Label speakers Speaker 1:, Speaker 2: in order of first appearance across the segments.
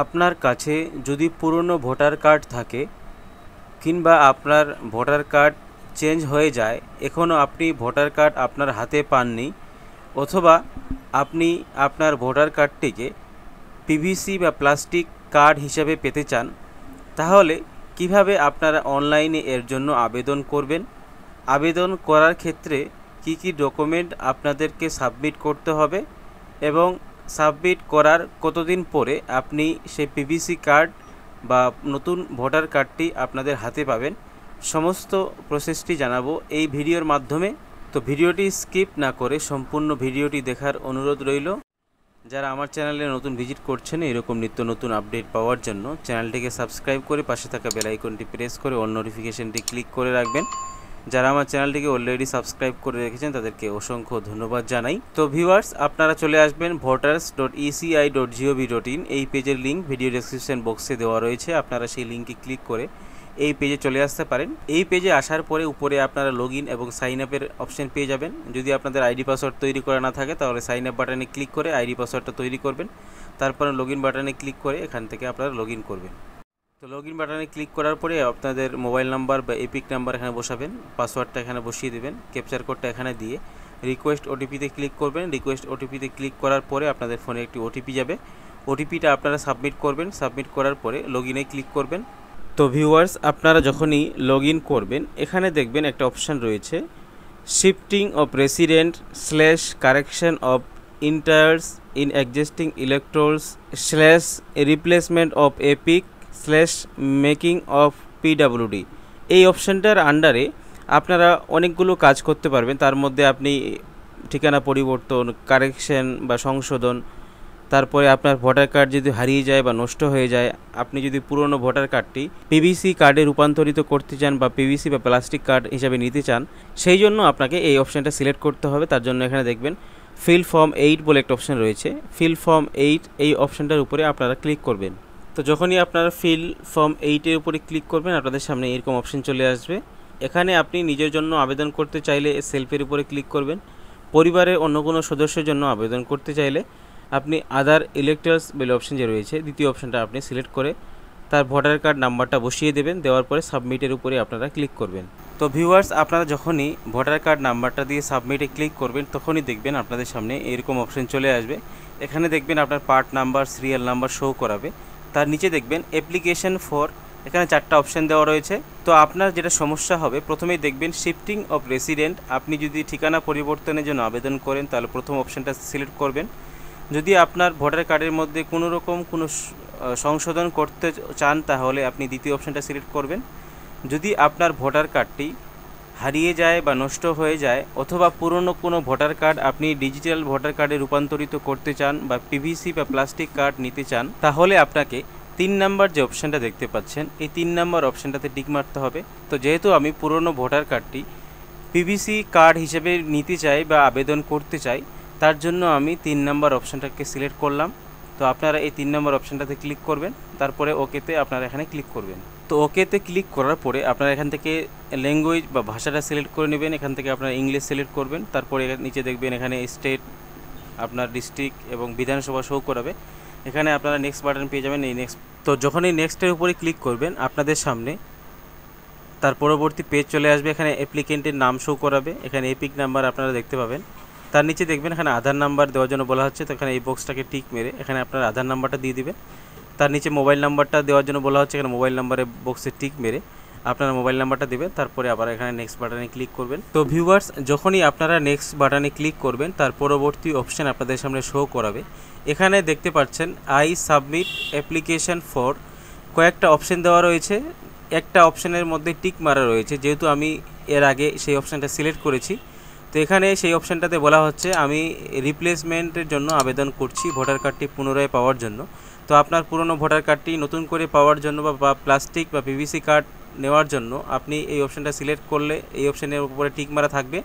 Speaker 1: আপনার কাছে যদি পুরনো ভোটার কার্ড থাকে কিংবা আপনার ভোটার কার্ড চেঞ্জ হয়ে যায়, এখনও আপনি ভোটার কার্ড আপনার হাতে পাননি, অথবা আপনি আপনার ভোটার কার্ডটিকে পিভিসি বা প্লাস্টিক কার্ড হিসাবে পেতে চান, তাহলে কিভাবে আপনারা অনলাইনে এর জন্য আবেদন করবেন, আবেদন করার ক্ষেত্রে কি কি ডকুমেন্ট আপনাদেরকে সাবমিট করতে হবে এবং সাবমিট করার কতদিন পরে আপনি সেই পিভিসি কার্ড বা নতুন ভোটার কার্ডটি আপনাদের হাতে পাবেন, সমস্ত প্রসেসটি জানাবো এই ভিডিওর মাধ্যমে। তো ভিডিওটি স্কিপ না করে সম্পূর্ণ ভিডিওটি দেখার অনুরোধ রইল। যারা আমার চ্যানেলে নতুন ভিজিট করছেন এরকম নিত্য নতুন আপডেট পাওয়ার জন্য চ্যানেলটিকে সাবস্ক্রাইব করে পাশে থাকা বেল আইকনটি প্রেস করে অল নোটিফিকেশনটি ক্লিক করে রাখবেন। যারা আমার চ্যানেলটিকে অলরেডি সাবস্ক্রাইব করে রেখেছেন তাদেরকে অসংখ্য ধন্যবাদ জানাই। তো ভিউয়ার্স, আপনারা চলে আসবেন voters.eci.gov.in, এই পেজের লিঙ্ক ভিডিও ডেসক্রিপশন বক্সে দেওয়া রয়েছে। আপনারা সেই লিঙ্কে ক্লিক করে এই পেজে চলে আসতে পারেন। এই পেজে আসার পরে উপরে আপনারা লগইন এবং সাইন আপের অপশন পেয়ে যাবেন। যদি আপনাদের আইডি পাসওয়ার্ড তৈরি করা না থাকে তাহলে সাইন আপ বাটনে ক্লিক করে আইডি পাসওয়ার্ডটা তৈরি করবেন, তারপরে লগইন বাটনে ক্লিক করে এখান থেকে আপনারা লগইন করবেন। তো লগইন বাটনে ক্লিক করার পরে আপনাদের মোবাইল নাম্বার বা এপিক নাম্বার এখানে বসাবেন, পাসওয়ার্ডটা এখানে বসিয়ে দেবেন, ক্যাপচার কোডটা এখানে দিয়ে রিকোয়েস্ট ওটিপিতে ক্লিক করবেন। রিকোয়েস্ট ওটিপিতে ক্লিক করার পরে আপনাদের ফোনে একটি ওটিপি যাবে, ওটিপিটা আপনারা সাবমিট করবেন। সাবমিট করার পরে লগইনে ক্লিক করবেন। তো ভিউয়ার্স, আপনারা যখনই লগইন করবেন এখানে দেখবেন একটা অপশান রয়েছে shifting of resident slash correction of entries in existing electorals slash replacement of EPIC slash making of PWD. এই অপশানটার আন্ডারে আপনারা অনেকগুলো কাজ করতে পারবেন। তার মধ্যে আপনি ঠিকানা পরিবর্তন, কারেকশন বা সংশোধন, তারপরে আপনার ভোটার কার্ড যদি হারিয়ে যায় বা নষ্ট হয়ে যায়, আপনি যদি পুরনো ভোটার কার্ডটি পিভিসি কার্ডে রূপান্তরিত করতে চান বা পিভিসি বা প্লাস্টিক কার্ড হিসাবে নিতে চান, সেই জন্য আপনাকে এই অপশানটা সিলেক্ট করতে হবে। তার জন্য এখানে দেখবেন ফিল ফর্ম 8 বলে একটা অপশান রয়েছে। ফিল ফর্ম 8 এই অপশানটার উপরে আপনারা ক্লিক করবেন। তো যখনই আপনারা ফিল ফর্ম 8-এর উপরে ক্লিক করবেন আপনাদের সামনে এরকম অপশান চলে আসবে। এখানে আপনি নিজের জন্য আবেদন করতে চাইলে সেলফের উপরে ক্লিক করবেন, পরিবারের অন্য কোনো সদস্যের জন্য আবেদন করতে চাইলে আপনি আদার ইলেক্টর্স বলে অপশান যে রয়েছে দ্বিতীয় অপশানটা আপনি সিলেক্ট করে তার ভোটার কার্ড নাম্বারটা বসিয়ে দেবেন। দেওয়ার পরে সাবমিটের উপরে আপনারা ক্লিক করবেন। তো ভিউয়ার্স, আপনারা যখনই ভোটার কার্ড নাম্বারটা দিয়ে সাবমিটে ক্লিক করবেন তখনই দেখবেন আপনাদের সামনে এরকম অপশান চলে আসবে। এখানে দেখবেন আপনার part number, serial number show করাবে। তার নিচে দেখবেন অ্যাপ্লিকেশন ফর, এখানে 4টা অপশান দেওয়া রয়েছে। তো আপনার যেটা সমস্যা হবে, প্রথমেই দেখবেন শিফটিং অফ রেসিডেন্ট। আপনি যদি ঠিকানা পরিবর্তনের জন্য আবেদন করেন তাহলে প্রথম অপশানটা সিলেক্ট করবেন। যদি আপনার ভোটার কার্ডের মধ্যে কোনো রকম কোনো সংশোধন করতে চান তাহলে আপনি দ্বিতীয় অপশানটা সিলেক্ট করবেন। যদি আপনার ভোটার কার্ডটি হারিয়ে যায় বা নষ্ট হয়ে যায়, অথবা পুরনো কোনো ভোটার কার্ড আপনি ডিজিটাল ভোটার কার্ডে রূপান্তরিত করতে চান বা পিভিসি বা প্লাস্টিক কার্ড নিতে চান, তাহলে আপনাকে 3 নাম্বার যে অপশানটা দেখতে পাচ্ছেন এই 3 নাম্বার অপশানটাতে টিক মারতে হবে। তো যেহেতু আমি পুরনো ভোটার কার্ডটি পিভিসি কার্ড হিসেবে নিতে চাই বা আবেদন করতে চাই, তার জন্য আমি 3 নাম্বার অপশানটাকে সিলেক্ট করলাম। তো আপনারা এই 3 নম্বর অপশানটাতে ক্লিক করবেন, তারপরে ওকেতে আপনারা এখানে ক্লিক করবেন। তো ওকেতে ক্লিক করার পরে আপনারা এখান থেকে ল্যাঙ্গুয়েজ বা ভাষাটা সিলেক্ট করে নেবেন। এখান থেকে আপনারা ইংলিশ সিলেক্ট করবেন। তারপরে নিচে দেখবেন এখানে স্টেট, আপনার ডিস্ট্রিক্ট এবং বিধানসভা শো করাবে। এখানে আপনারা নেক্সট বাটন পেয়ে যাবেন, এই নেক্সট। তো যখন এই নেক্সটের উপরে ক্লিক করবেন আপনাদের সামনে তার পরবর্তী পেজ চলে আসবে। এখানে অ্যাপ্লিকেন্টের নাম শো করাবে, এখানে এপিক নাম্বার আপনারা দেখতে পাবেন। তার নিচে দেখবেন এখানে আধার নাম্বার দেওয়ার জন্য বলা হচ্ছে, তো এখানে এই বক্সটাকে টিক মেরে এখানে আপনার আধার নাম্বারটা দিয়ে দিবেন। তার নিচে মোবাইল নাম্বারটা দেওয়ার জন্য বলা হচ্ছে, এখানে মোবাইল নাম্বারের বক্সে টিক মেরে আপনারা মোবাইল নাম্বারটা দেবেন। তারপরে আবার এখানে নেক্সট বাটনে ক্লিক করবেন। তো ভিউয়ার্স, যখনই আপনারা নেক্সট বাটনে ক্লিক করবেন তার পরবর্তী অপশান আপনাদের সামনে শো করাবে। এখানে দেখতে পাচ্ছেন আই সাবমিট অ্যাপ্লিকেশন ফর, কয়েকটা অপশান দেওয়া রয়েছে। একটা অপশানের মধ্যে টিক মারা রয়েছে, যেহেতু আমি এর আগে সেই অপশানটা সিলেক্ট করেছি। তো এখানে সেই অপশানটাতে বলা হচ্ছে আমি রিপ্লেসমেন্টের জন্য আবেদন করছি ভোটার কার্ডটি পুনরায় পাওয়ার জন্য। তো আপনার পুরনো ভোটার কার্ডটি নতুন করে পাওয়ার জন্য বা প্লাস্টিক বা পিভিসি কার্ড নেওয়ার জন্য আপনি এই অপশানটা সিলেক্ট করলে এই অপশানের উপরে টিক মারা থাকবে।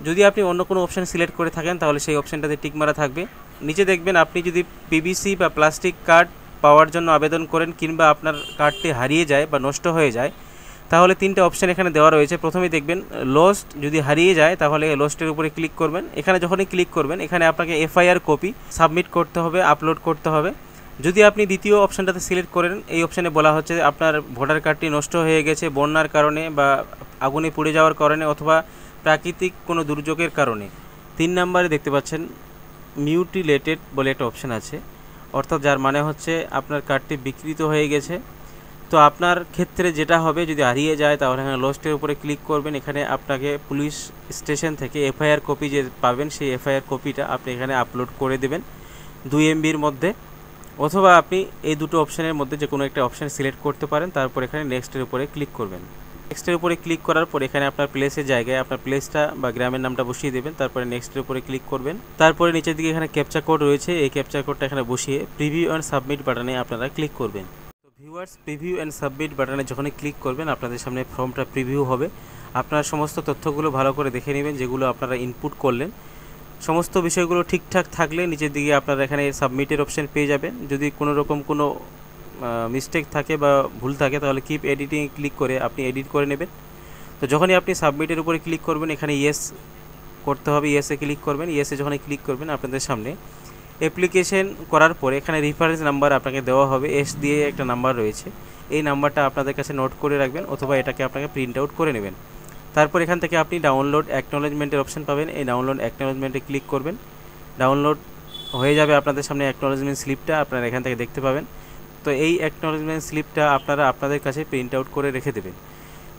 Speaker 1: যদি আপনি অন্য কোনো অপশান সিলেক্ট করে থাকেন তাহলে সেই অপশানটাতে টিক মারা থাকবে। নিচে দেখবেন আপনি যদি পিভিসি বা প্লাস্টিক কার্ড পাওয়ার জন্য আবেদন করেন কিংবা আপনার কার্ডটি হারিয়ে যায় বা নষ্ট হয়ে যায়, তাহলে 3টে অপশান এখানে দেওয়া রয়েছে। প্রথমেই দেখবেন লস্ট, যদি হারিয়ে যায় তাহলে লস্টের উপরে ক্লিক করবেন। এখানে যখনই ক্লিক করবেন এখানে আপনাকে এফআইআর কপি সাবমিট করতে হবে, আপলোড করতে হবে। যদি আপনি দ্বিতীয় অপশানটাতে সিলেক্ট করেন, এই অপশানে বলা হচ্ছে যে আপনার ভোটার কার্ডটি নষ্ট হয়ে গেছে বন্যার কারণে বা আগুনে পুড়ে যাওয়ার কারণে অথবা প্রাকৃতিক কোনো দুর্যোগের কারণে। 3 নম্বরে দেখতে পাচ্ছেন মিউটিলেটেড বলে একটা অপশান আছে, অর্থাৎ যার মানে হচ্ছে আপনার কার্ডটি বিকৃত হয়ে গেছে। তো আপনার ক্ষেত্রে যেটা হবে, যদি হারিয়ে যায় তাহলে এখানে লস্টের উপরে ক্লিক করবেন। এখানে আপনাকে পুলিশ স্টেশন থেকে এফআইআর কপি যে পাবেন, সেই এফআইআর কপিটা আপনি এখানে আপলোড করে দেবেন 2 MBর মধ্যে, অথবা আপনি এই দুটো অপশানের মধ্যে যে কোনো একটা অপশান সিলেক্ট করতে পারেন। তারপর এখানে নেক্সটের উপরে ক্লিক করবেন। নেক্সটের উপরে ক্লিক করার পর এখানে আপনার প্লেসের জায়গায় আপনার প্লেসটা বা গ্রামের নামটা বসিয়ে দেবেন। তারপরে নেক্সটের উপরে ক্লিক করবেন। তারপরে নিচের দিকে এখানে ক্যাপচা কোড রয়েছে, এই ক্যাপচা কোডটা এখানে বসিয়ে প্রিভিউ অ্যান্ড সাবমিট বাটনে আপনারা ক্লিক করবেন। তো ভিউয়ার্স, প্রিভিউ অ্যান্ড সাবমিট বাটনে যখনই ক্লিক করবেন আপনাদের সামনে ফর্মটা প্রিভিউ হবে। আপনার সমস্ত তথ্যগুলো ভালো করে দেখে নেবেন, যেগুলো আপনারা ইনপুট করলেন। সমস্ত বিষয়গুলো ঠিকঠাক থাকলে নিচের দিকে আপনারা এখানে সাবমিটের অপশান পেয়ে যাবেন। যদি কোনো রকম কোনো মিস্টেক থাকে বা ভুল থাকে তাহলে কিপ এডিটিং ক্লিক করে আপনি এডিট করে নেবেন। তো যখনই আপনি সাবমিটের উপরে ক্লিক করবেন, এখানে ইয়েস করতে হবে, ইয়েসে ক্লিক করবেন। ইয়েসে যখনই ক্লিক করবেন আপনাদের সামনে অ্যাপ্লিকেশন করার পরে এখানে রেফারেন্স নাম্বার আপনাকে দেওয়া হবে, এস দিয়ে একটা নাম্বার রয়েছে। এই নাম্বারটা আপনাদের কাছে নোট করে রাখবেন, অথবা এটাকে আপনাকে প্রিন্ট আউট করে নেবেন। তারপর এখান থেকে আপনি ডাউনলোড অ্যাকনোলেজমেন্টের অপশন পাবেন, এই ডাউনলোড অ্যাকনোলেজমেন্টে ক্লিক করবেন। ডাউনলোড হয়ে যাবে আপনাদের সামনে অ্যাকনোলেজমেন্ট স্লিপটা, আপনারা এখান থেকে দেখতে পাবেন। তো এই অ্যাকনোলেজমেন্ট স্লিপটা আপনারা আপনাদের কাছে প্রিন্ট আউট করে রেখে দেবেন।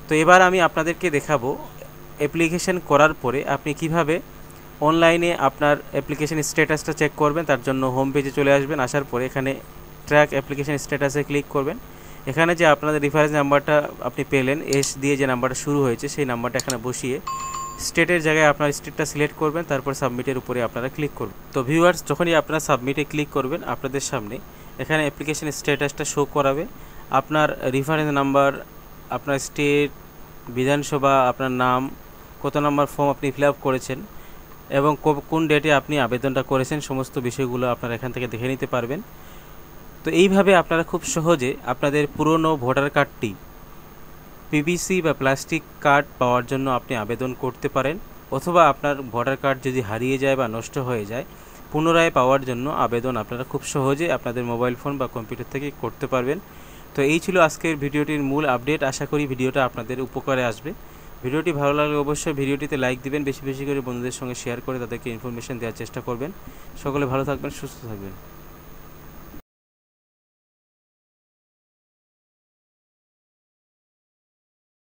Speaker 1: তো এবার আমি আপনাদেরকে দেখাবো অ্যাপ্লিকেশন করার পরে আপনি কিভাবে অনলাইনে আপনার অ্যাপ্লিকেশন স্ট্যাটাসটা চেক করবেন। তার জন্য হোম পেজে চলে আসবেন, আসার পরে এখানে ট্র্যাক অ্যাপ্লিকেশন স্ট্যাটাসে ক্লিক করবেন। এখানে যে আপনাদের রেফারেন্স নাম্বারটা আপনি পেলেন, এস দিয়ে যে নাম্বারটা শুরু হয়েছে, সেই নাম্বারটা এখানে বসিয়ে স্টেটের জায়গায় আপনার স্টেটটা সিলেক্ট করবেন। তারপর সাবমিটের উপরে আপনারা ক্লিক করবেন। তো ভিউয়ার্স, যখনই আপনারা সাবমিটে ক্লিক করবেন আপনাদের সামনে এখানে অ্যাপ্লিকেশন স্ট্যাটাসটা শো করাবে। আপনার রেফারেন্স নাম্বার, আপনার স্টেট, বিধানসভা, আপনার নাম, কত নম্বর ফর্ম আপনি ফিল আপ করেছেন এবং কোন ডেটে আপনি আবেদনটা করেছেন, সমস্ত বিষয়গুলো আপনারা এখান থেকে দেখে নিতে পারবেন। তো এইভাবে আপনারা খুব সহজে আপনাদের পুরনো ভোটার কার্ডটি পিভিসি বা প্লাস্টিক কার্ড পাওয়ার জন্য আপনি আবেদন করতে পারেন, অথবা আপনার ভোটার কার্ড যদি হারিয়ে যায় বা নষ্ট হয়ে যায় পুনরায় পাওয়ার জন্য আবেদন আপনারা খুব সহজে আপনাদের মোবাইল ফোন বা কম্পিউটার থেকে করতে পারবেন। তো এই ছিল আজকের ভিডিওটির মূল আপডেট। আশা করি ভিডিওটা আপনাদের উপকারে আসবে। ভিডিওটি ভালো লাগলে অবশ্যই ভিডিওটিতে লাইক দিবেন, বেশি বেশি করে বন্ধুদের সঙ্গে শেয়ার করে তাদেরকে ইনফরমেশন দেওয়ার চেষ্টা করবেন। সকলে ভালো থাকবেন, সুস্থ থাকবেন।